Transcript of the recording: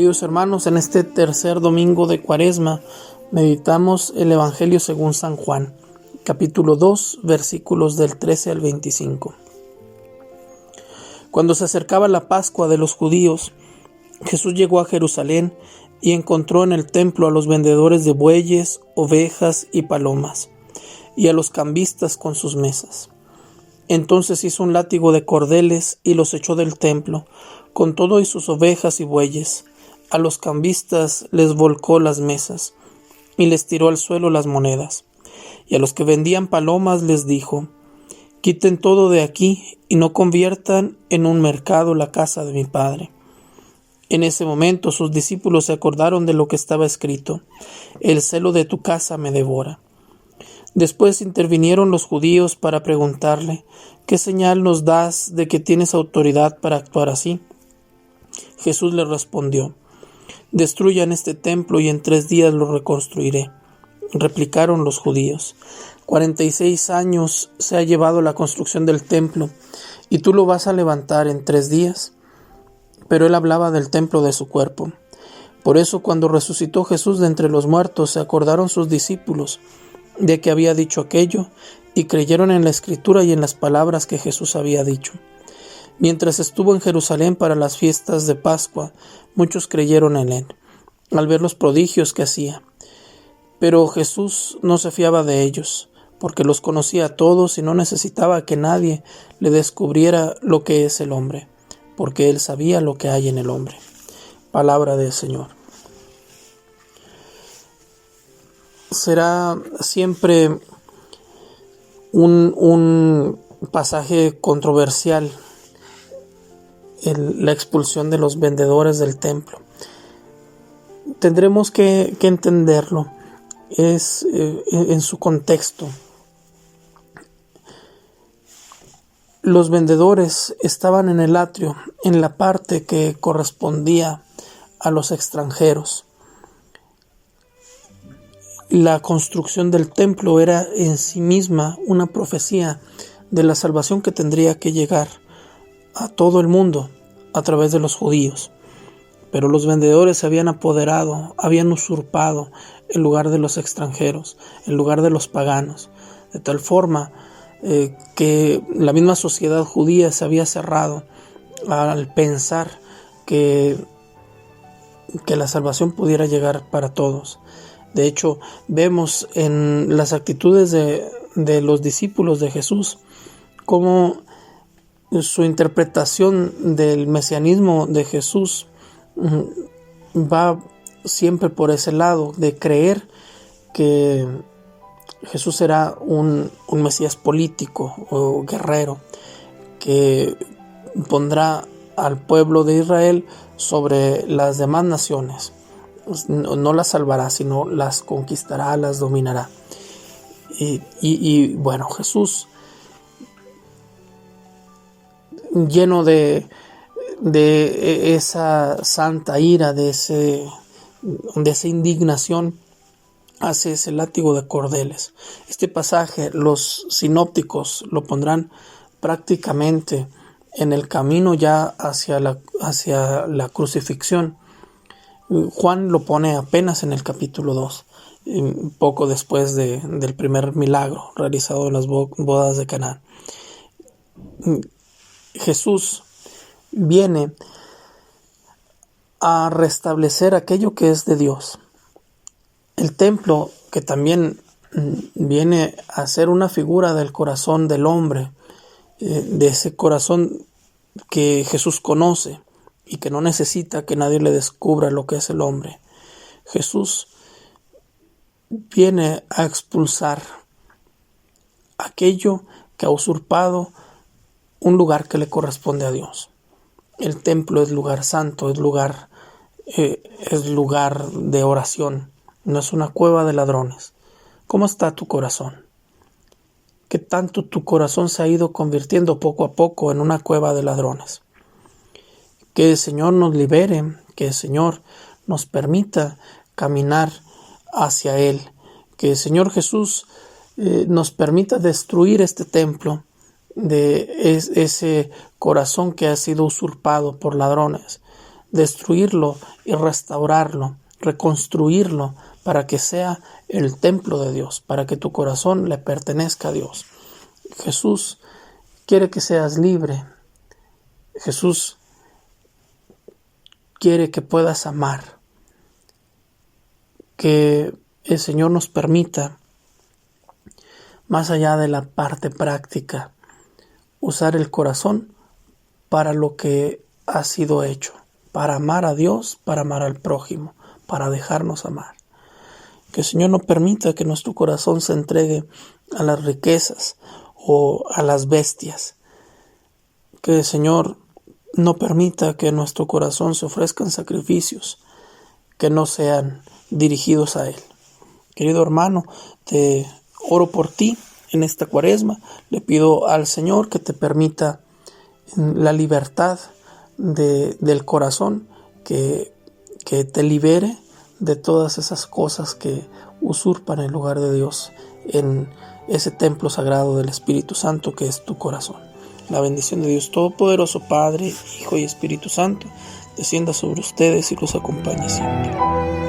Queridos hermanos, en este tercer domingo de Cuaresma meditamos el Evangelio según San Juan, capítulo 2, versículos del 13 al 25. Cuando se acercaba la Pascua de los judíos, Jesús llegó a Jerusalén y encontró en el templo a los vendedores de bueyes, ovejas y palomas, y a los cambistas con sus mesas. Entonces hizo un látigo de cordeles y los echó del templo, con todo y sus ovejas y bueyes. A los cambistas les volcó las mesas, y les tiró al suelo las monedas. Y a los que vendían palomas les dijo: quiten todo de aquí, y no conviertan en un mercado la casa de mi Padre. En ese momento sus discípulos se acordaron de lo que estaba escrito: el celo de tu casa me devora. Después intervinieron los judíos para preguntarle: ¿qué señal nos das de que tienes autoridad para actuar así? Jesús les respondió: destruyan este templo y en 3 días lo reconstruiré. Replicaron los judíos: 46 años se ha llevado la construcción del templo, ¿y tú lo vas a levantar en 3 días? Pero él hablaba del templo de su cuerpo. Por eso, cuando resucitó Jesús de entre los muertos, se acordaron sus discípulos de que había dicho aquello, y creyeron en la Escritura y en las palabras que Jesús había dicho. Mientras estuvo en Jerusalén para las fiestas de Pascua, muchos creyeron en él, al ver los prodigios que hacía. Pero Jesús no se fiaba de ellos, porque los conocía a todos y no necesitaba que nadie le descubriera lo que es el hombre, porque él sabía lo que hay en el hombre. Palabra del Señor. Será siempre un pasaje controversial la expulsión de los vendedores del templo. Tendremos que entenderlo en su contexto. Los vendedores estaban en el atrio, en la parte que correspondía a los extranjeros. La construcción del templo era en sí misma una profecía de la salvación que tendría que llegar a todo el mundo a través de los judíos. Pero los vendedores se habían apoderado, habían usurpado el lugar de los extranjeros, el lugar de los paganos, de tal forma que la misma sociedad judía se había cerrado al pensar que la salvación pudiera llegar para todos. De hecho, vemos en las actitudes de los discípulos de Jesús cómo su interpretación del mesianismo de Jesús va siempre por ese lado, de creer que Jesús era un Mesías político o guerrero que pondrá al pueblo de Israel sobre las demás naciones. No las salvará, sino las conquistará, las dominará. Y bueno, Jesús, lleno de esa santa ira, de esa indignación, hace ese látigo de cordeles. Este pasaje los sinópticos lo pondrán prácticamente en el camino ya hacia la crucifixión. Juan lo pone apenas en el capítulo 2, poco después del primer milagro realizado en las bodas de Caná. Jesús viene a restablecer aquello que es de Dios. El templo, que también viene a ser una figura del corazón del hombre, de ese corazón que Jesús conoce y que no necesita que nadie le descubra lo que es el hombre. Jesús viene a expulsar aquello que ha usurpado un lugar que le corresponde a Dios. El templo es lugar santo, es lugar de oración, no es una cueva de ladrones. ¿Cómo está tu corazón? ¿Qué tanto tu corazón se ha ido convirtiendo poco a poco en una cueva de ladrones? Que el Señor nos libere, que el Señor nos permita caminar hacia Él, que el Señor Jesús nos permita destruir este templo de ese corazón que ha sido usurpado por ladrones, destruirlo y restaurarlo, reconstruirlo para que sea el templo de Dios, para que tu corazón le pertenezca a Dios. Jesús quiere que seas libre. Jesús quiere que puedas amar. Que el Señor nos permita, más allá de la parte práctica, usar el corazón para lo que ha sido hecho, para amar a Dios, para amar al prójimo, para dejarnos amar. Que el Señor no permita que nuestro corazón se entregue a las riquezas o a las bestias. Que el Señor no permita que nuestro corazón se ofrezcan sacrificios que no sean dirigidos a Él. Querido hermano, te oro por ti en esta Cuaresma. Le pido al Señor que te permita la libertad del corazón, que te libere de todas esas cosas que usurpan el lugar de Dios en ese templo sagrado del Espíritu Santo que es tu corazón. La bendición de Dios Todopoderoso, Padre, Hijo y Espíritu Santo, descienda sobre ustedes y los acompañe siempre.